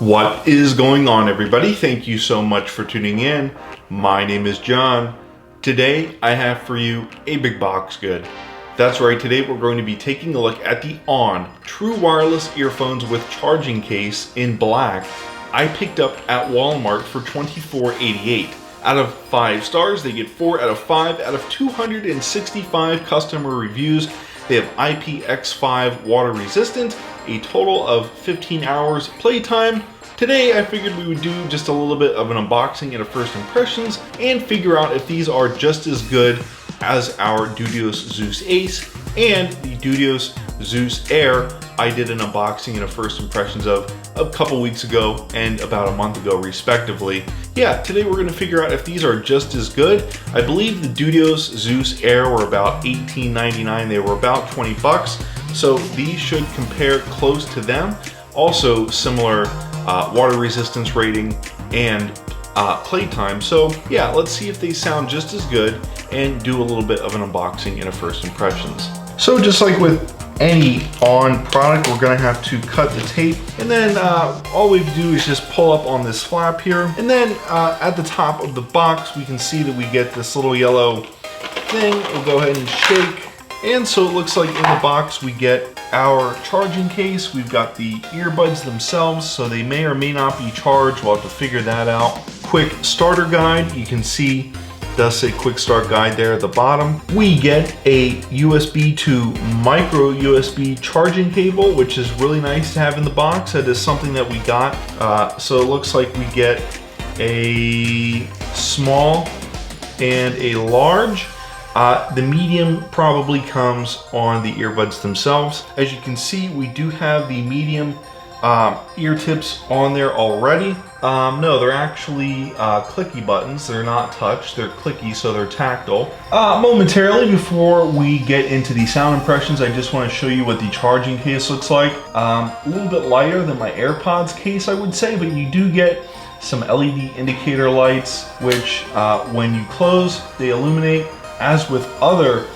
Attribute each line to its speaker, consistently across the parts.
Speaker 1: What is going on, everybody? Thank you so much for tuning in. My name is John. Today I have for you a big box good. That's right, today we're going to be taking a look at the On True Wireless Earphones with Charging Case in black I picked up at Walmart for $24.88. Out of 5 stars, they get 4 out of 5 out of 265 customer reviews. They have IPX5 water resistant, a total of 15 hours playtime. Today I figured we would do just a little bit of an unboxing and a first impressions and figure out if these are just as good as our Dudios Zeus Ace and the Dudios Zeus Air I did an unboxing and a first impressions of a couple weeks ago and about a month ago respectively. Yeah, today we're going to figure out if these are just as good. I believe the Dudios Zeus Air were about $18.99. They were about 20 bucks. So these should compare close to them. Also similar water resistance rating and playtime. So yeah, let's see if they sound just as good and do a little bit of an unboxing and a first impressions. So just like with any On product, we're gonna have to cut the tape, and then all we do is just pull up on this flap here, and then at the top of the box we can see that we get this little yellow thing. We'll go ahead and shake, and so it looks like in the box we get our charging case. We've got the earbuds themselves, so they may or may not be charged. We'll have to figure that out. Quick starter guide, you can see does say quick start guide there at the bottom. We get a USB to micro USB charging cable, which is really nice to have in the box. That is something that we got. So it looks like we get a small and a large. The medium probably comes on the earbuds themselves. As you can see, we do have the medium ear tips on there already. No, they're actually clicky buttons. They're not touch, they're clicky, so they're tactile. Momentarily before we get into the sound impressions, I just want to show you what the charging case looks like. A little bit lighter than my AirPods case, I would say, but you do get some LED indicator lights, which when you close, they illuminate. As with other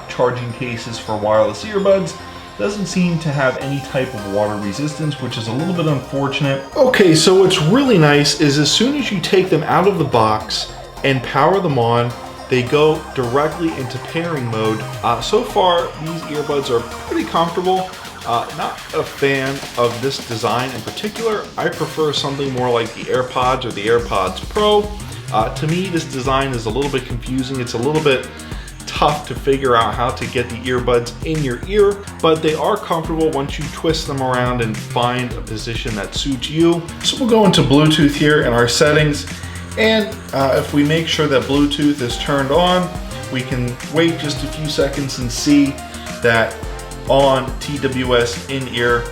Speaker 1: charging cases for wireless earbuds, doesn't seem to have any type of water resistance, which is a little bit unfortunate. Okay, so what's really nice is as soon as you take them out of the box and power them on, they go directly into pairing mode. So far, these earbuds are pretty comfortable. Not a fan of this design in particular. I prefer something more like the AirPods or the AirPods Pro. To me, this design is a little bit confusing. It's a little bit tough to figure out how to get the earbuds in your ear, but they are comfortable once you twist them around and find a position that suits you. So we'll go into Bluetooth here in our settings, and if we make sure that Bluetooth is turned on, we can wait just a few seconds and see that On TWS in-ear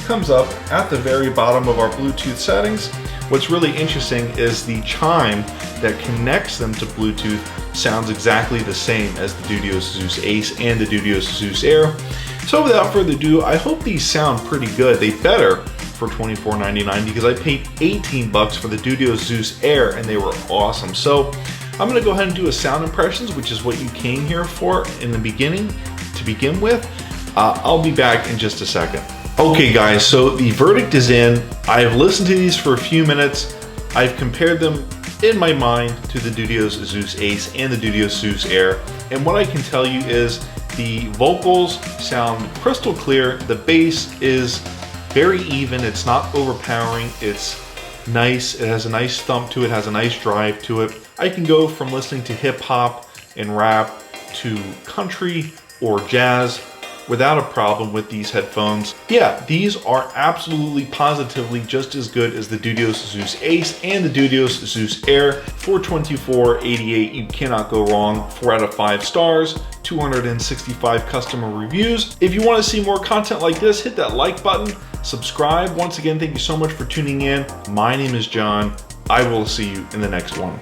Speaker 1: comes up at the very bottom of our Bluetooth settings. What's really interesting is the chime that connects them to Bluetooth sounds exactly the same as the Dudios Zeus Ace and the Dudios Zeus Air. So without further ado, I hope these sound pretty good. They better for $24.99 because I paid 18 bucks for the Dudios Zeus Air and they were awesome. So I'm gonna go ahead and do a sound impressions, which is what you came here for in the beginning to begin with. I'll be back in just a second. Okay guys, so the verdict is in. I've listened to these for a few minutes. I've compared them in my mind to the Dudios Zeus Ace and the Dudios Zeus Air. And what I can tell you is the vocals sound crystal clear. The bass is very even. It's not overpowering. It's nice. It has a nice thump to it, has a nice drive to it. I can go from listening to hip hop and rap to country or jazz without a problem with these headphones. Yeah, these are absolutely positively just as good as the Dudios Zeus Ace and the Dudios Zeus Air. For $24.88, you cannot go wrong. 4 out of 5 stars, 265 customer reviews. If you want to see more content like this, hit that like button, subscribe. Once again, thank you so much for tuning in. My name is John. I will see you in the next one.